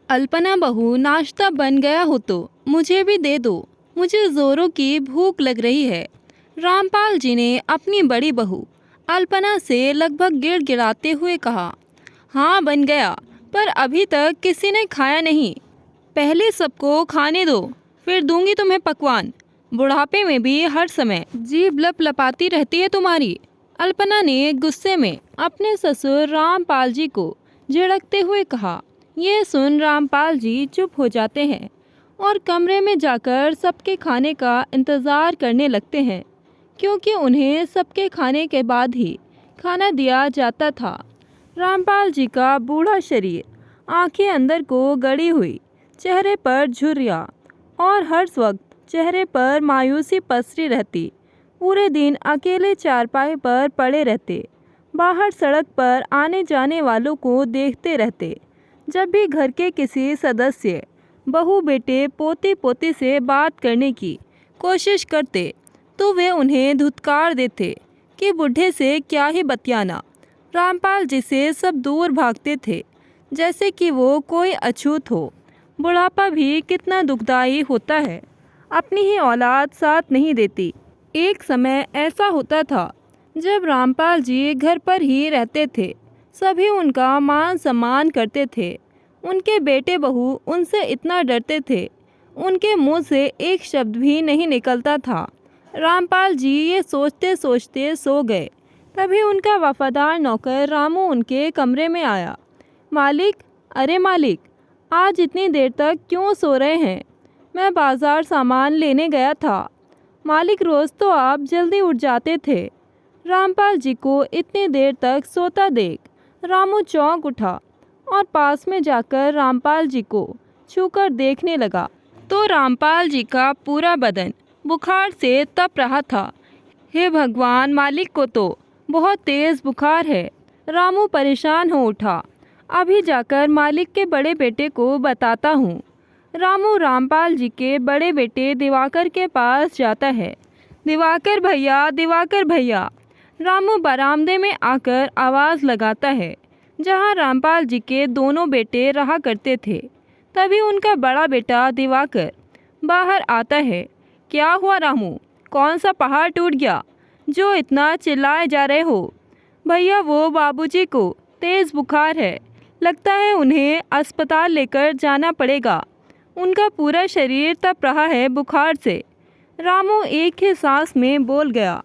अल्पना बहू, नाश्ता बन गया हो तो मुझे भी दे दो। मुझे जोरों की भूख लग रही है। रामपाल जी ने अपनी बड़ी बहू अल्पना से लगभग गिड़गिड़ाते हुए कहा। हाँ बन गया, पर अभी तक किसी ने खाया नहीं। पहले सबको खाने दो, फिर दूंगी तुम्हें पकवान। बुढ़ापे में भी हर समय जीभ लपलपाती रहती है तुम्हारी। अल्पना ने गुस्से में अपने ससुर रामपाल जी को झिड़कते हुए कहा। यह सुन रामपाल जी चुप हो जाते हैं और कमरे में जाकर सबके खाने का इंतज़ार करने लगते हैं, क्योंकि उन्हें सबके खाने के बाद ही खाना दिया जाता था। रामपाल जी का बूढ़ा शरीर, आंखें अंदर को गड़ी हुई, चेहरे पर झुर्रियाँ और हर वक्त चेहरे पर मायूसी पसरी रहती। पूरे दिन अकेले चारपाई पर पड़े रहते, बाहर सड़क पर आने जाने वालों को देखते रहते। जब भी घर के किसी सदस्य, बहू बेटे पोती पोती से बात करने की कोशिश करते तो वे उन्हें धुतकार देते कि बूढ़े से क्या ही बतियाना। रामपाल जी से सब दूर भागते थे, जैसे कि वो कोई अछूत हो। बुढ़ापा भी कितना दुखदाई होता है, अपनी ही औलाद साथ नहीं देती। एक समय ऐसा होता था जब रामपाल जी घर पर ही रहते थे। सभी उनका मान सम्मान करते थे। उनके बेटे बहू उनसे इतना डरते थे, उनके मुंह से एक शब्द भी नहीं निकलता था। रामपाल जी ये सोचते सोचते सो गए। तभी उनका वफादार नौकर रामू उनके कमरे में आया। मालिक, अरे मालिक, आज इतनी देर तक क्यों सो रहे हैं? मैं बाज़ार सामान लेने गया था। मालिक, रोज़ तो आप जल्दी उठ जाते थे। रामपाल जी को इतनी देर तक सोता देख रामू चौंक उठा और पास में जाकर रामपाल जी को छूकर देखने लगा तो रामपाल जी का पूरा बदन बुखार से तप रहा था। हे भगवान, मालिक को तो बहुत तेज़ बुखार है। रामू परेशान हो उठा। अभी जाकर मालिक के बड़े बेटे को बताता हूँ। रामू रामपाल जी के बड़े बेटे दिवाकर के पास जाता है। दिवाकर भैया, दिवाकर भैया। रामू बरामदे में आकर आवाज़ लगाता है, जहाँ रामपाल जी के दोनों बेटे रहा करते थे। तभी उनका बड़ा बेटा दिवाकर बाहर आता है। क्या हुआ रामू? कौन सा पहाड़ टूट गया जो इतना चिल्लाए जा रहे हो? भैया, वो बाबूजी को तेज़ बुखार है। लगता है उन्हें अस्पताल लेकर जाना पड़ेगा। उनका पूरा शरीर तप रहा है बुखार से। रामू एक ही सांस में बोल गया।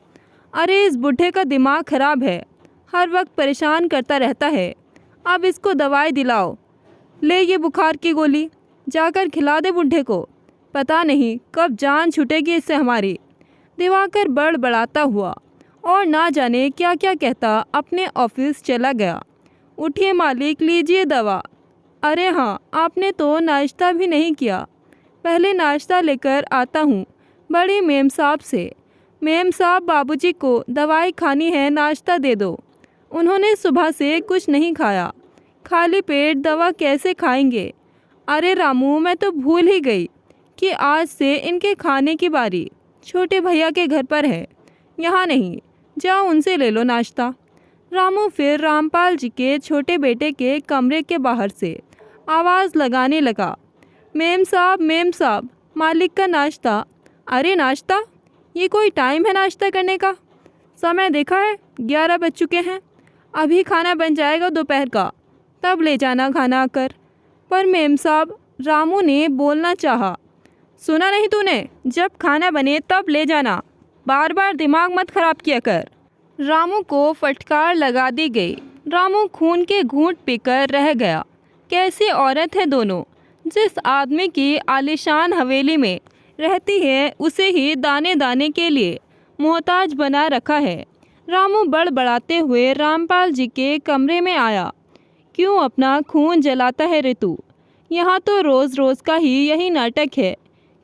अरे, इस बूढ़े का दिमाग खराब है, हर वक्त परेशान करता रहता है। अब इसको दवाई दिलाओ। ले ये बुखार की गोली, जाकर खिला दे बूढ़े को। पता नहीं कब जान छूटेगी इससे हमारी। दिवाकर बड़बड़ाता हुआ और ना जाने क्या क्या कहता अपने ऑफिस चला गया। उठिए मालिक, लीजिए दवा। अरे हाँ, आपने तो नाश्ता भी नहीं किया। पहले नाश्ता लेकर आता हूँ बड़ी मेम साहब से। मेम साहब, बाबूजी को दवाई खानी है, नाश्ता दे दो। उन्होंने सुबह से कुछ नहीं खाया, खाली पेट दवा कैसे खाएंगे? अरे रामू, मैं तो भूल ही गई कि आज से इनके खाने की बारी छोटे भैया के घर पर है, यहाँ नहीं। जाओ उनसे ले लो नाश्ता। रामू फिर रामपाल जी के छोटे बेटे के कमरे के बाहर से आवाज़ लगाने लगा। मेम साहब, मेम साहब, मालिक का नाश्ता। अरे नाश्ता? ये कोई टाइम है नाश्ता करने का? समय देखा है, 11 बज चुके हैं। अभी खाना बन जाएगा दोपहर का, तब ले जाना खाना आकर। पर मेम साहब, रामू ने बोलना चाहा। सुना नहीं तूने? जब खाना बने तब ले जाना, बार बार दिमाग मत खराब किया कर। रामू को फटकार लगा दी गई। रामू खून के घूंट पीकर रह गया। कैसी औरत है दोनों। जिस आदमी की आलीशान हवेली में रहती है, उसे ही दाने दाने के लिए मोहताज बना रखा है। रामू बड़बड़ाते हुए रामपाल जी के कमरे में आया। क्यों अपना खून जलाता है रे तू? यहाँ तो रोज़ रोज़ का ही यही नाटक है।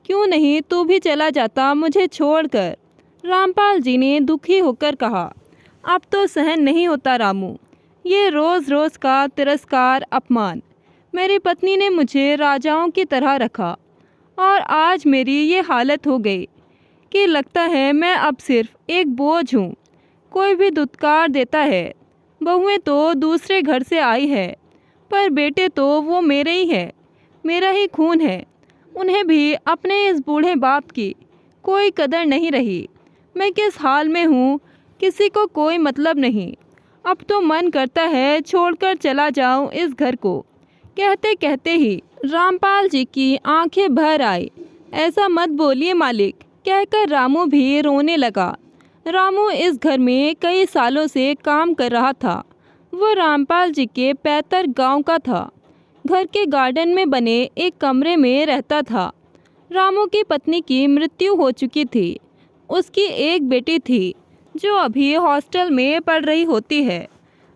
क्यों नहीं तू भी चला जाता मुझे छोड़कर? रामपाल जी ने दुखी होकर कहा। अब तो सहन नहीं होता रामू, ये रोज़ रोज़ का तिरस्कार, अपमान। मेरी पत्नी ने मुझे राजाओं की तरह रखा और आज मेरी ये हालत हो गई कि लगता है मैं अब सिर्फ एक बोझ हूँ। कोई भी दुत्कार देता है। बहुएं तो दूसरे घर से आई है, पर बेटे तो वो मेरे ही हैं। मेरा ही खून है। उन्हें भी अपने इस बूढ़े बाप की कोई कदर नहीं रही। मैं किस हाल में हूँ किसी को कोई मतलब नहीं। अब तो मन करता है छोड़कर चला जाऊँ इस घर को। कहते कहते ही रामपाल जी की आंखें भर आई। ऐसा मत बोलिए मालिक, कहकर रामू भी रोने लगा। रामू इस घर में कई सालों से काम कर रहा था। वो रामपाल जी के पैतृक गांव का था। घर के गार्डन में बने एक कमरे में रहता था। रामू की पत्नी की मृत्यु हो चुकी थी। उसकी एक बेटी थी जो अभी हॉस्टल में पढ़ रही होती है।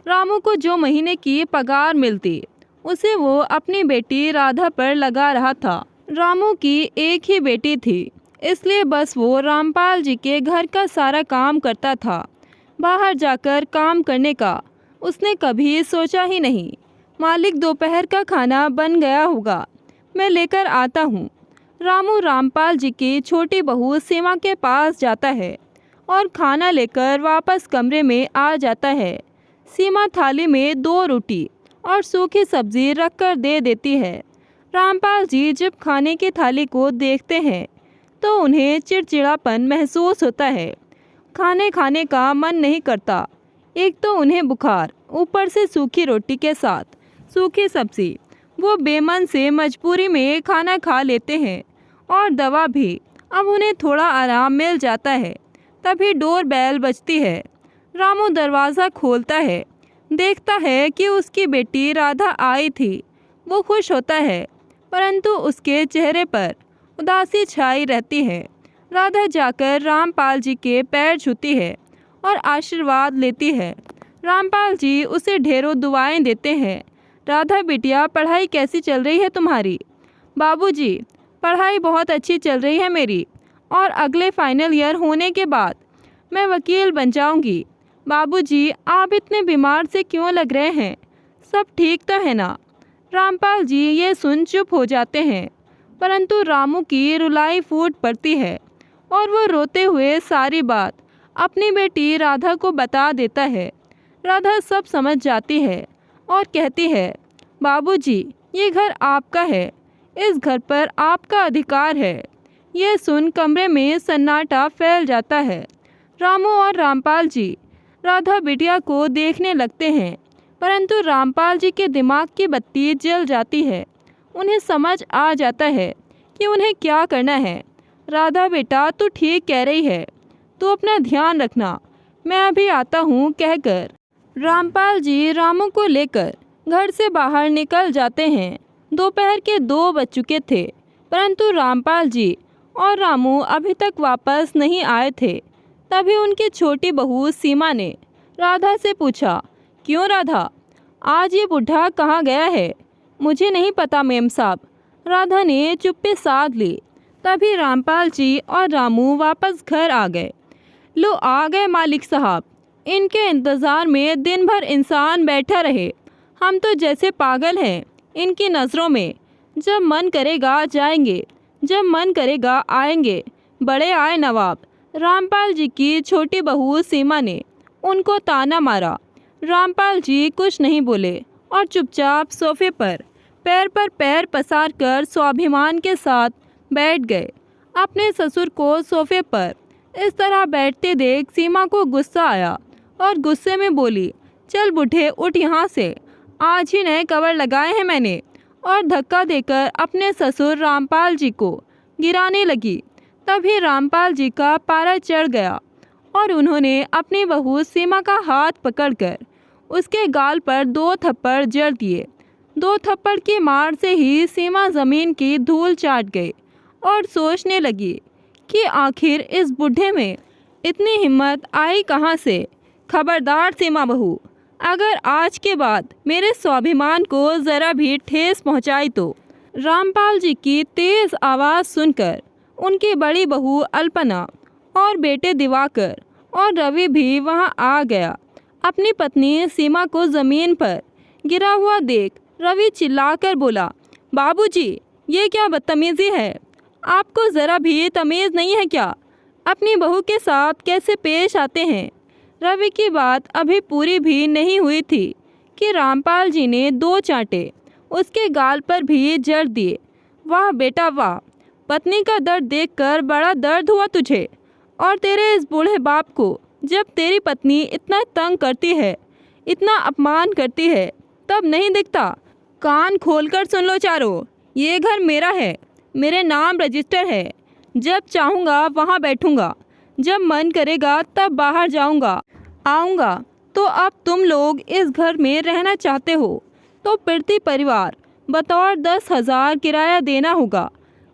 रामू को जो महीने की पगार मिलती उसे वो अपनी बेटी राधा पर लगा रहा था। रामू की एक ही बेटी थी, इसलिए बस वो रामपाल जी के घर का सारा काम करता था। बाहर जाकर काम करने का उसने कभी सोचा ही नहीं। मालिक, दोपहर का खाना बन गया होगा, मैं लेकर आता हूँ। रामू रामपाल जी की छोटी बहू सीमा के पास जाता है और खाना लेकर वापस कमरे में आ जाता है। सीमा थाली में 2 रोटी और सूखी सब्जी रखकर दे देती है। रामपाल जी जब खाने की थाली को देखते हैं तो उन्हें चिड़चिड़ापन महसूस होता है। खाने खाने का मन नहीं करता। एक तो उन्हें बुखार, ऊपर से सूखी रोटी के साथ सूखी सब्जी। वो बेमन से मजबूरी में खाना खा लेते हैं और दवा भी। अब उन्हें थोड़ा आराम मिल जाता है। तभी डोर बेल बजती है। रामू दरवाज़ा खोलता है, देखता है कि उसकी बेटी राधा आई थी। वो खुश होता है, परंतु उसके चेहरे पर उदासी छाई रहती है। राधा जाकर रामपाल जी के पैर छूती है और आशीर्वाद लेती है। रामपाल जी उसे ढेरों दुआएं देते हैं। राधा बिटिया, पढ़ाई कैसी चल रही है तुम्हारी? बाबूजी, पढ़ाई बहुत अच्छी चल रही है मेरी, और अगले फाइनल ईयर होने के बाद मैं वकील बन जाऊंगी। बाबूजी, आप इतने बीमार से क्यों लग रहे हैं? सब ठीक तो है ना? रामपाल जी ये सुन चुप हो जाते हैं, परंतु रामू की रुलाई फूट पड़ती है और वो रोते हुए सारी बात अपनी बेटी राधा को बता देता है। राधा सब समझ जाती है और कहती है, बाबूजी, ये घर आपका है, इस घर पर आपका अधिकार है। यह सुन कमरे में सन्नाटा फैल जाता है। रामू और रामपाल जी राधा बिटिया को देखने लगते हैं, परंतु रामपाल जी के दिमाग की बत्ती जल जाती है। उन्हें समझ आ जाता है कि उन्हें क्या करना है। राधा बेटा, तू ठीक कह रही है, तू अपना ध्यान रखना, मैं अभी आता हूँ, कहकर रामपाल जी रामू को लेकर घर से बाहर निकल जाते हैं। दोपहर के 2 बज चुके थे, परंतु रामपाल जी और रामू अभी तक वापस नहीं आए थे। तभी उनकी छोटी बहू सीमा ने राधा से पूछा, क्यों राधा, आज ये बुढ़ा कहाँ गया है? मुझे नहीं पता मेम साहब, राधा ने चुप्पी साध ली। तभी रामपाल जी और रामू वापस घर आ गए। लो आ गए मालिक साहब। इनके इंतज़ार में दिन भर इंसान बैठा रहे। हम तो जैसे पागल हैं इनकी नज़रों में। जब मन करेगा जाएंगे, जब मन करेगा आएंगे। बड़े आए नवाब। रामपाल जी की छोटी बहू सीमा ने उनको ताना मारा। रामपाल जी कुछ नहीं बोले और चुपचाप सोफे पर पैर पसार कर स्वाभिमान के साथ बैठ गए। अपने ससुर को सोफे पर इस तरह बैठते देख सीमा को गुस्सा आया और गुस्से में बोली, चल बूढ़े, उठ यहाँ से, आज ही नए कवर लगाए हैं मैंने। और धक्का देकर अपने ससुर रामपाल जी को गिराने लगी। तभी रामपाल जी का पारा चढ़ गया और उन्होंने अपनी बहू सीमा का हाथ पकड़कर उसके गाल पर 2 थप्पड़ जड़ दिए। 2 थप्पड़ की मार से ही सीमा ज़मीन की धूल चाट गई और सोचने लगी कि आखिर इस बूढ़े में इतनी हिम्मत आई कहाँ से। खबरदार सीमा बहू, अगर आज के बाद मेरे स्वाभिमान को ज़रा भी ठेस पहुँचाई तो। रामपाल जी की तेज़ आवाज़ सुनकर उनकी बड़ी बहू अल्पना और बेटे दिवाकर और रवि भी वहां आ गया। अपनी पत्नी सीमा को ज़मीन पर गिरा हुआ देख रवि चिल्लाकर बोला, बाबूजी, ये क्या बदतमीज़ी है? आपको ज़रा भी तमीज़ नहीं है क्या? अपनी बहू के साथ कैसे पेश आते हैं? रवि की बात अभी पूरी भी नहीं हुई थी कि रामपाल जी ने 2 चांटे उसके गाल पर भी जड़ दिए। वाह बेटा वाह, पत्नी का दर्द देखकर बड़ा दर्द हुआ तुझे। और तेरे इस बूढ़े बाप को जब तेरी पत्नी इतना तंग करती है, इतना अपमान करती है, तब नहीं दिखता। कान खोलकर सुन लो चारों, ये घर मेरा है, मेरे नाम रजिस्टर है। जब चाहूँगा वहाँ बैठूँगा, जब मन करेगा तब बाहर जाऊँगा आऊँगा। तो अब तुम लोग इस घर में रहना चाहते हो तो प्रति परिवार बतौर 10,000 किराया देना होगा।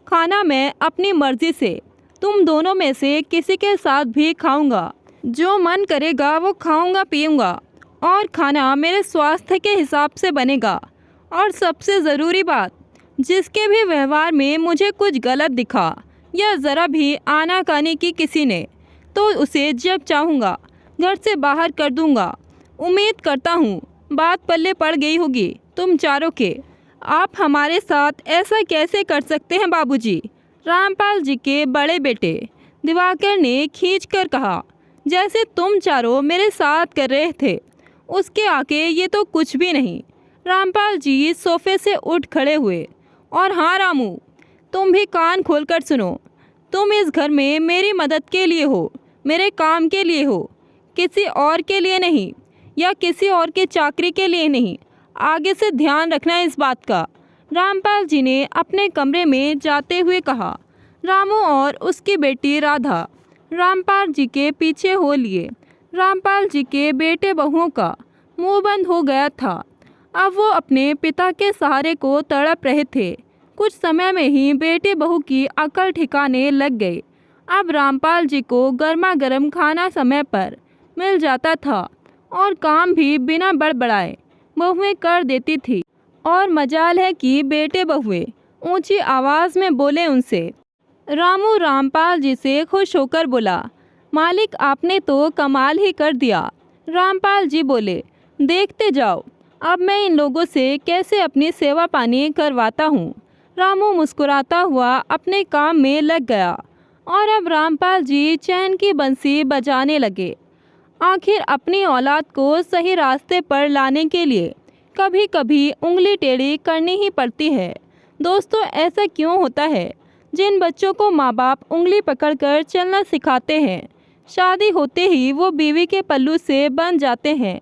खाना मैं अपनी मर्ज़ी से तुम दोनों में से किसी के साथ भी खाऊंगा। जो मन करेगा वो खाऊंगा पीऊंगा, और खाना मेरे स्वास्थ्य के हिसाब से बनेगा। और सबसे ज़रूरी बात, जिसके भी व्यवहार में मुझे कुछ गलत दिखा या ज़रा भी आनाकानी की किसी ने, तो उसे जब चाहूँगा घर से बाहर कर दूँगा। उम्मीद करता हूँ बात पल्ले पड़ गई होगी तुम चारों के। आप हमारे साथ ऐसा कैसे कर सकते हैं बाबूजी? रामपाल जी के बड़े बेटे दिवाकर ने खींचकर कहा। जैसे तुम चारों मेरे साथ कर रहे थे, उसके आगे ये तो कुछ भी नहीं। रामपाल जी सोफे से उठ खड़े हुए। और हाँ रामू, तुम भी कान खोलकर सुनो। तुम इस घर में मेरी मदद के लिए हो, मेरे काम के लिए हो, किसी और के लिए नहीं, या किसी और के चाकरी के लिए नहीं। आगे से ध्यान रखना इस बात का। रामपाल जी ने अपने कमरे में जाते हुए कहा। रामू और उसकी बेटी राधा रामपाल जी के पीछे हो लिए। रामपाल जी के बेटे बहुओं का मुंह बंद हो गया था। अब वो अपने पिता के सहारे को तड़प रहे थे। कुछ समय में ही बेटे बहू की अकल ठिकाने लग गई। अब रामपाल जी को गर्मा गर्म खाना समय पर मिल जाता था और काम भी बिना बड़बड़ाए बहुएं कर देती थी। और मजाल है कि बेटे बहुएं ऊंची आवाज़ में बोले उनसे। रामू रामपाल जी से खुश होकर बोला, मालिक आपने तो कमाल ही कर दिया। रामपाल जी बोले, देखते जाओ अब मैं इन लोगों से कैसे अपनी सेवा पानी करवाता हूँ। रामू मुस्कुराता हुआ अपने काम में लग गया और अब रामपाल जी चैन की बंसी बजाने लगे। आखिर अपनी औलाद को सही रास्ते पर लाने के लिए कभी कभी उंगली टेढ़ी करनी ही पड़ती है। दोस्तों, ऐसा क्यों होता है? जिन बच्चों को माँ बाप उंगली पकड़कर चलना सिखाते हैं, शादी होते ही वो बीवी के पल्लू से बन जाते हैं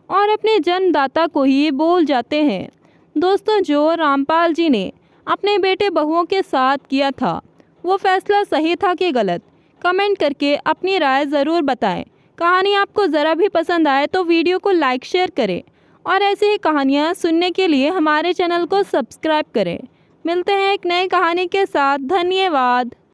और अपने जन्मदाता को ही बोल जाते हैं। दोस्तों, जो रामपाल जी ने अपने बेटे बहुओं के साथ किया था, वो फैसला सही था कि गलत? कमेंट करके अपनी राय ज़रूर बताएं। कहानी आपको ज़रा भी पसंद आए तो वीडियो को लाइक शेयर करें और ऐसी ही कहानियाँ सुनने के लिए हमारे चैनल को सब्सक्राइब करें। मिलते हैं एक नई कहानी के साथ। धन्यवाद।